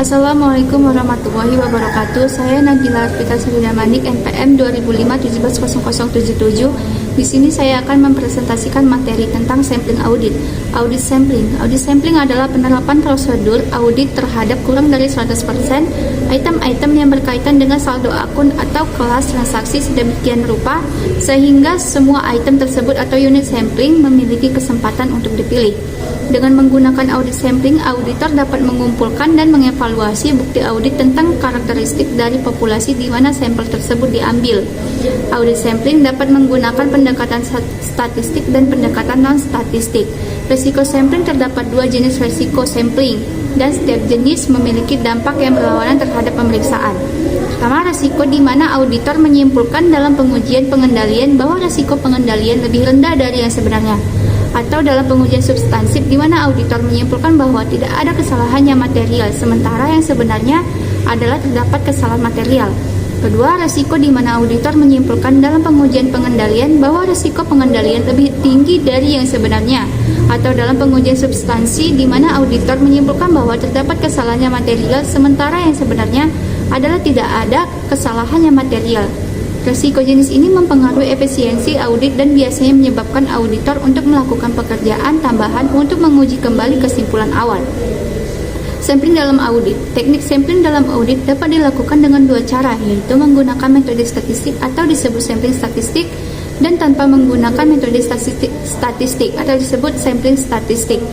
Assalamualaikum warahmatullahi wabarakatuh. Saya Nabila Arfita Surya Manik, NPM 2005-170077. Di sini saya akan mempresentasikan materi tentang sampling audit. Audit sampling adalah penerapan prosedur audit terhadap kurang dari 100% item-item yang berkaitan dengan saldo akun atau kelas transaksi sedemikian rupa sehingga semua item tersebut atau unit sampling memiliki kesempatan untuk dipilih. Dengan menggunakan audit sampling, auditor dapat mengumpulkan dan mengevaluasi bukti audit tentang karakteristik dari populasi di mana sampel tersebut diambil. Audit sampling dapat menggunakan pendekatan statistik dan pendekatan non-statistik. Risiko sampling terdapat dua jenis risiko sampling, dan setiap jenis memiliki dampak yang berlawanan terhadap pemeriksaan. Pertama, risiko di mana auditor menyimpulkan dalam pengujian pengendalian bahwa risiko pengendalian lebih rendah dari yang sebenarnya. Atau dalam pengujian substansif di mana auditor menyimpulkan bahwa tidak ada kesalahan yang material, sementara yang sebenarnya adalah terdapat kesalahan material. Kedua, risiko di mana auditor menyimpulkan dalam pengujian pengendalian bahwa risiko pengendalian lebih tinggi dari yang sebenarnya. Atau dalam pengujian substansi di mana auditor menyimpulkan bahwa terdapat kesalahan yang material, sementara yang sebenarnya adalah tidak ada kesalahan yang material. Risiko jenis ini mempengaruhi efisiensi audit dan biasanya menyebabkan auditor untuk melakukan pekerjaan tambahan untuk menguji kembali kesimpulan awal. Sampling dalam audit. Teknik sampling dalam audit dapat dilakukan dengan dua cara, yaitu menggunakan metode statistik atau disebut sampling statistik dan tanpa menggunakan metode statistik atau disebut sampling statistik.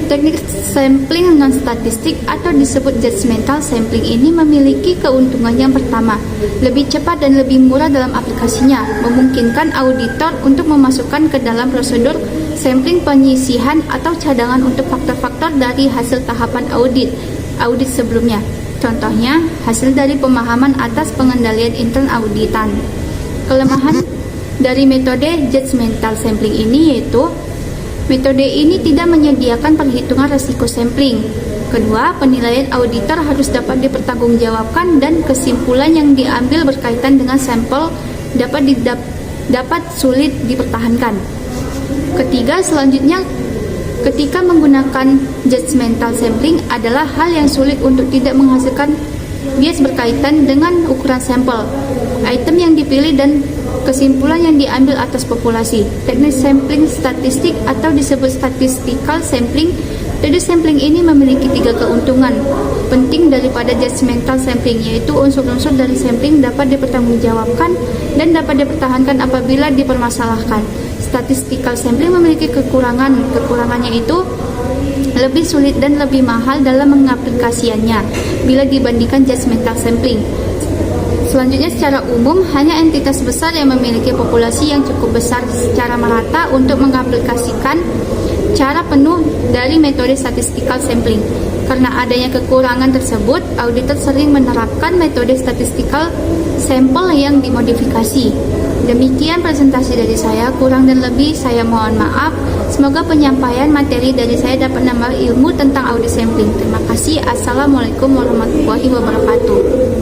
Teknik sampling non-statistik atau disebut judgmental sampling ini memiliki keuntungan yang pertama, lebih cepat dan lebih murah dalam aplikasinya, memungkinkan auditor untuk memasukkan ke dalam prosedur sampling penyisihan atau cadangan untuk faktor-faktor dari hasil tahapan audit sebelumnya. Contohnya, hasil dari pemahaman atas pengendalian intern auditan. Kelemahan dari metode judgmental sampling ini yaitu metode ini tidak menyediakan perhitungan risiko sampling. Kedua, penilaian auditor harus dapat dipertanggungjawabkan dan kesimpulan yang diambil berkaitan dengan sampel dapat sulit dipertahankan. Ketiga, selanjutnya, ketika menggunakan judgmental sampling adalah hal yang sulit untuk tidak menghasilkan bias berkaitan dengan ukuran sampel, item yang dipilih dan kesimpulan yang diambil atas populasi. Teknik sampling statistik atau disebut statistical sampling. Metode sampling ini memiliki tiga keuntungan penting daripada judgmental sampling, yaitu unsur-unsur dari sampling dapat dipertanggungjawabkan dan dapat dipertahankan apabila dipermasalahkan. Statistical sampling memiliki kekurangannya itu lebih sulit dan lebih mahal dalam mengaplikasiannya bila dibandingkan judgmental sampling. Selanjutnya, secara umum, hanya entitas besar yang memiliki populasi yang cukup besar secara merata untuk mengaplikasikan cara penuh dari metode statistical sampling. Karena adanya kekurangan tersebut, auditor sering menerapkan metode statistical sample yang dimodifikasi. Demikian presentasi dari saya, kurang dan lebih saya mohon maaf. Semoga penyampaian materi dari saya dapat menambah ilmu tentang audit sampling. Terima kasih. Assalamualaikum warahmatullahi wabarakatuh.